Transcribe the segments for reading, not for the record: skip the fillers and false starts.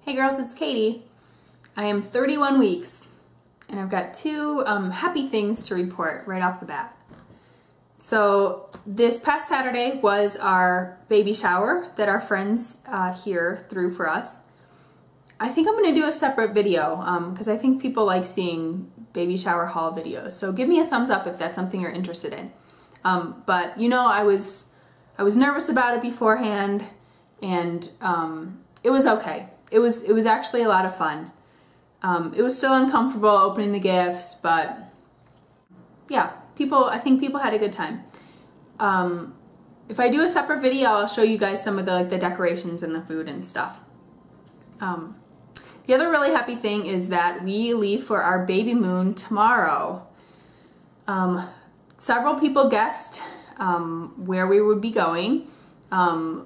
Hey girls, it's Katie. I am 31 weeks and I've got two happy things to report right off the bat. So this past Saturday was our baby shower that our friends here threw for us. I think I'm going to do a separate video because I think people like seeing baby shower haul videos. So give me a thumbs up if that's something you're interested in. But you know, I was nervous about it beforehand, and it was okay. It was actually a lot of fun. It was still uncomfortable opening the gifts, but yeah, I think people had a good time. If I do a separate video, I'll show you guys some of the decorations and the food and stuff. The other really happy thing is that we leave for our baby moon tomorrow. Several people guessed where we would be going. All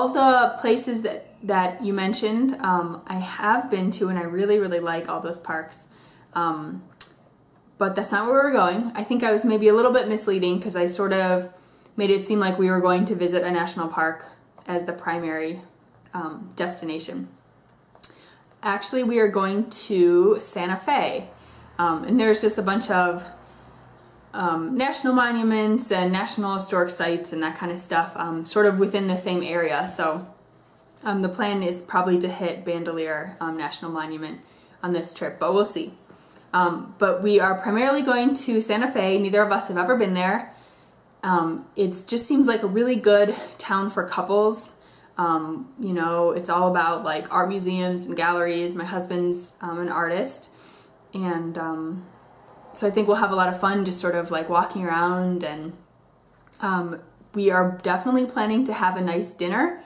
of the places that you mentioned, I have been to, and I really like all those parks. But that's not where we're going. I think I was maybe a little bit misleading because I sort of made it seem like we were going to visit a national park as the primary destination. Actually, we are going to Santa Fe, and there's just a bunch of national monuments and national historic sites and that kind of stuff sort of within the same area. So the plan is probably to hit Bandelier National Monument on this trip, but we'll see. But we are primarily going to Santa Fe. Neither of us have ever been there. It just seems like a really good town for couples. You know, it's all about like art museums and galleries. My husband's an artist, and so I think we'll have a lot of fun just sort of like walking around, and we are definitely planning to have a nice dinner.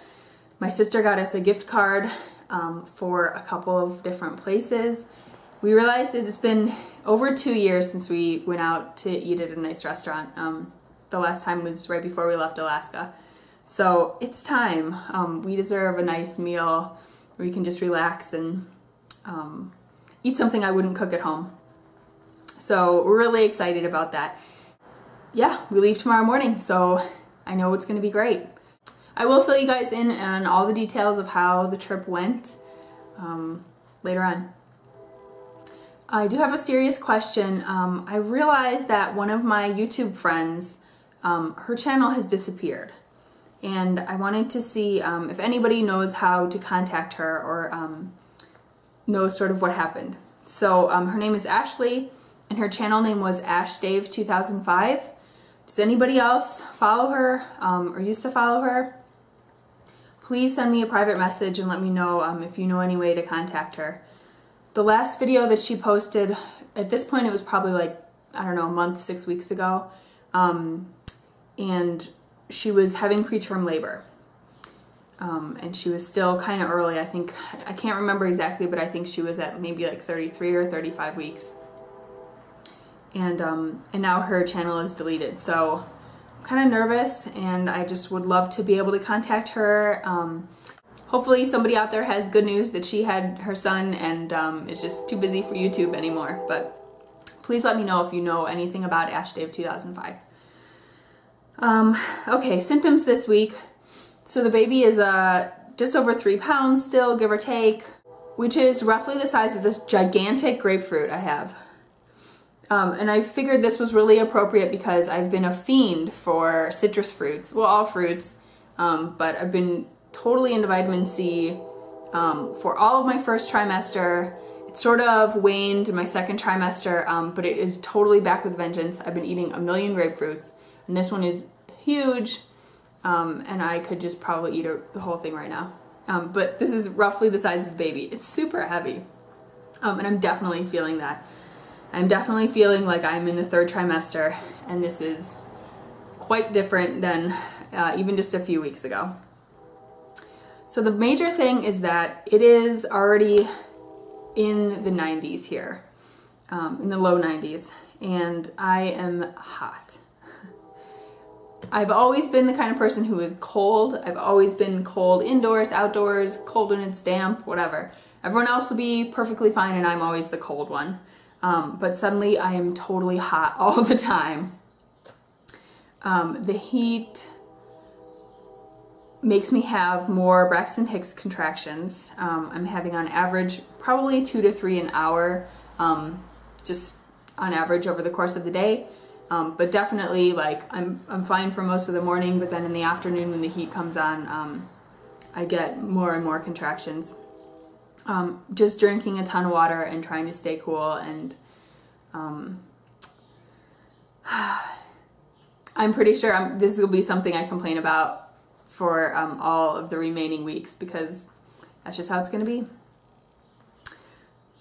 My sister got us a gift card for a couple of different places. We realized it's been over 2 years since we went out to eat at a nice restaurant. The last time was right before we left Alaska. So it's time. We deserve a nice meal where we can just relax and eat something I wouldn't cook at home. So we're really excited about that. Yeah, we leave tomorrow morning, so I know it's going to be great. I will fill you guys in on all the details of how the trip went later on. I do have a serious question. I realized that one of my YouTube friends, her channel has disappeared. And I wanted to see if anybody knows how to contact her or knows sort of what happened. So her name is Ashley, and her channel name was AshDave2005. Does anybody else follow her or used to follow her? Please send me a private message and let me know if you know any way to contact her. The last video that she posted, at this point it was probably like, I don't know, a month, 6 weeks ago, and she was having preterm labor. And she was still kind of early. I can't remember exactly, but I think she was at maybe like 33 or 35 weeks. And now her channel is deleted. So I'm kind of nervous, and I just would love to be able to contact her. Hopefully somebody out there has good news that she had her son and is just too busy for YouTube anymore. But please let me know if you know anything about AshDave2005. Okay, symptoms this week. So the baby is just over 3 pounds still, give or take, which is roughly the size of this gigantic grapefruit I have. And I figured this was really appropriate because I've been a fiend for citrus fruits, well, all fruits, but I've been totally into vitamin C for all of my first trimester. It sort of waned in my second trimester, but it is totally back with vengeance. I've been eating a million grapefruits, and this one is huge, and I could just probably eat the whole thing right now. But this is roughly the size of a baby. It's super heavy, and I'm definitely feeling that. I'm definitely feeling like I'm in the third trimester, and this is quite different than even just a few weeks ago. So the major thing is that it is already in the 90s here, in the low 90s, and I am hot. I've always been the kind of person who is cold. I've always been cold indoors, outdoors, cold when it's damp, whatever. Everyone else will be perfectly fine, and I'm always the cold one. But suddenly I am totally hot all the time. The heat makes me have more Braxton Hicks contractions. I'm having on average probably 2 to 3 an hour, just on average over the course of the day. But definitely, like, I'm fine for most of the morning, but then in the afternoon when the heat comes on, I get more and more contractions. Just drinking a ton of water and trying to stay cool, and I'm pretty sure this will be something I complain about for all of the remaining weeks, because that's just how it's going to be.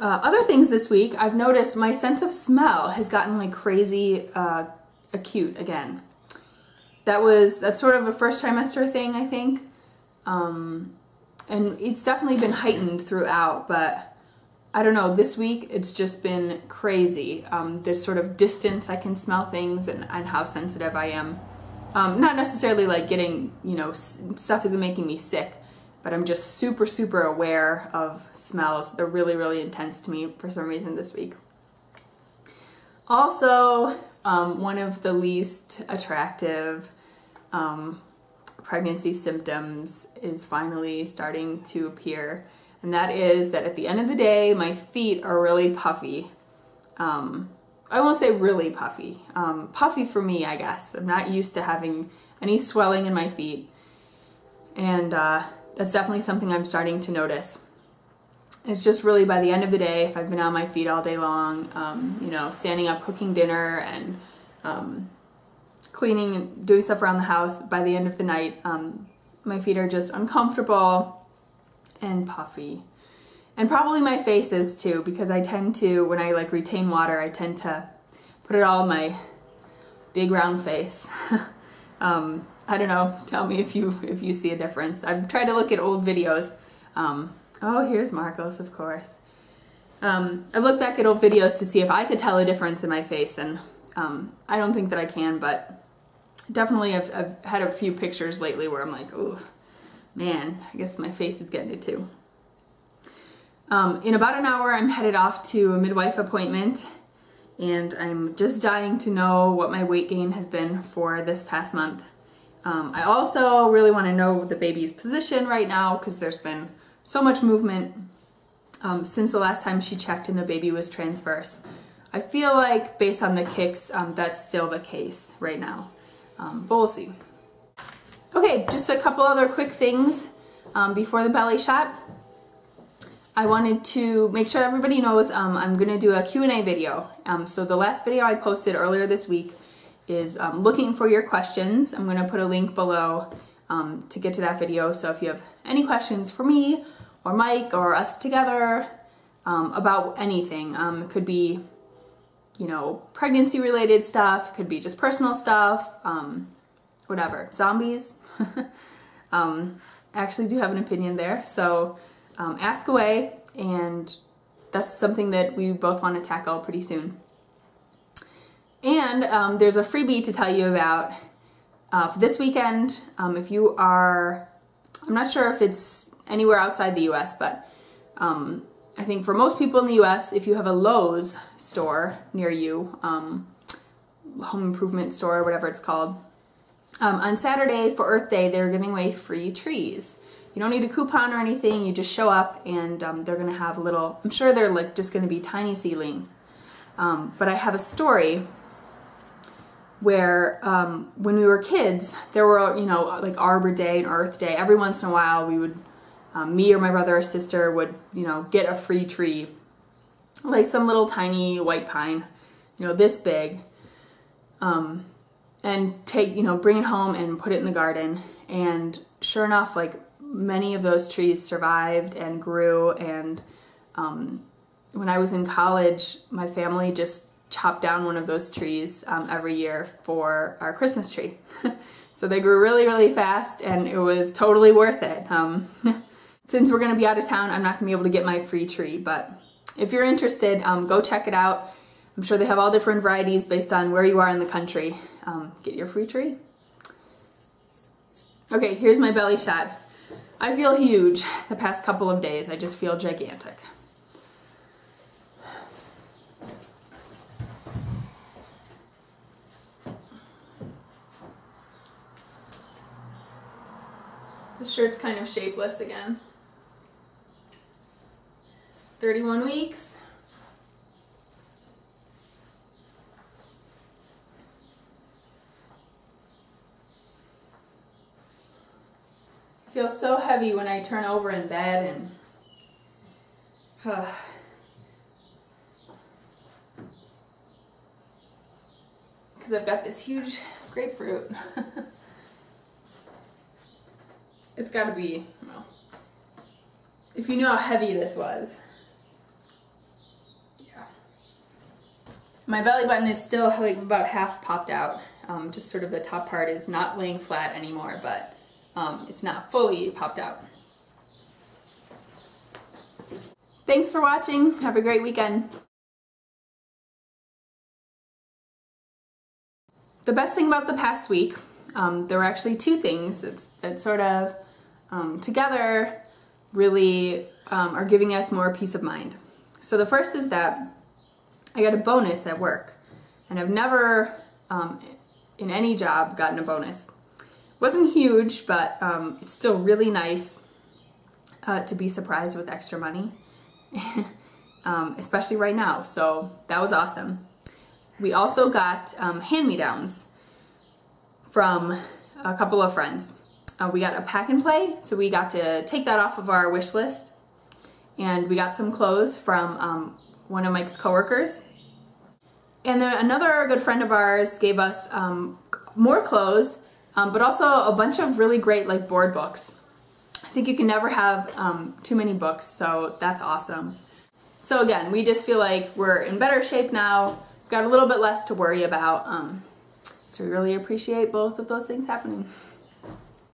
Other things this week, I've noticed my sense of smell has gotten like crazy acute again. That's sort of a first trimester thing, I think. And it's definitely been heightened throughout, but I don't know, this week it's just been crazy. This sort of distance, I can smell things, and how sensitive I am. Not necessarily like getting, stuff isn't making me sick, but I'm just super, super aware of smells. They're really, really intense to me for some reason this week. Also, one of the least attractive pregnancy symptoms is finally starting to appear, and that is that at the end of the day, my feet are really puffy. I won't say really puffy. Puffy for me, I guess. I'm not used to having any swelling in my feet, and that's definitely something I'm starting to notice. It's just really by the end of the day, if I've been on my feet all day long, standing up, cooking dinner, and cleaning and doing stuff around the house, by the end of the night, my feet are just uncomfortable and puffy. And probably my face is too, because I tend to, when I like retain water, I tend to put it all in my big round face. I don't know, tell me if you see a difference. I've tried to look at old videos. Oh, here's Marcos, of course. I've looked back at old videos to see if I could tell a difference in my face, and I don't think that I can, but definitely I've had a few pictures lately where I'm like, oh man, I guess my face is getting it too. In about an hour, I'm headed off to a midwife appointment, and I'm just dying to know what my weight gain has been for this past month. I also really want to know the baby's position right now, because there's been so much movement since the last time she checked and the baby was transverse. I feel like, based on the kicks, that's still the case right now, but we'll see. Okay, just a couple other quick things before the belly shot. I wanted to make sure everybody knows I'm going to do a Q&A video. So the last video I posted earlier this week is looking for your questions. I'm going to put a link below to get to that video. So if you have any questions for me or Mike or us together about anything, it could be, pregnancy related stuff, could be just personal stuff, whatever. Zombies. I actually do have an opinion there. So ask away, and that's something that we both want to tackle pretty soon. And there's a freebie to tell you about for this weekend. If you are, I'm not sure if it's anywhere outside the US, but I think for most people in the US, if you have a Lowe's store near you, home improvement store, whatever it's called, on Saturday for Earth Day, they're giving away free trees. You don't need a coupon or anything, you just show up, and they're gonna have little, I'm sure they're like just gonna be tiny seedlings. But I have a story where when we were kids, there were, like Arbor Day and Earth Day. Every once in a while we would, me or my brother or sister would, get a free tree, like some little tiny white pine, this big, and take, bring it home and put it in the garden. And sure enough, like, many of those trees survived and grew, and when I was in college, my family just chopped down one of those trees every year for our Christmas tree. So they grew really, really fast, and it was totally worth it. Since we're going to be out of town, I'm not going to be able to get my free tree, but if you're interested, go check it out. I'm sure they have all different varieties based on where you are in the country. Get your free tree. Okay, here's my belly shot. I feel huge the past couple of days. I just feel gigantic. The shirt's kind of shapeless again. 31 weeks. I feel so heavy when I turn over in bed and because I've got this huge grapefruit. It's got to be, well, if you know how heavy this was. Yeah. My belly button is still like about half popped out. Just sort of the top part is not laying flat anymore, but it's not fully popped out. Thanks for watching. Have a great weekend. The best thing about the past week, there were actually two things that sort of together really are giving us more peace of mind. So the first is that I got a bonus at work, and I've never in any job gotten a bonus. It wasn't huge, but it's still really nice to be surprised with extra money, especially right now. So that was awesome. We also got hand-me-downs from a couple of friends. We got a pack and play, so we got to take that off of our wish list. And we got some clothes from one of Mike's coworkers. And then another good friend of ours gave us more clothes, but also a bunch of really great like board books. I think you can never have too many books, so that's awesome. So again, we just feel like we're in better shape now. We've got a little bit less to worry about. So we really appreciate both of those things happening.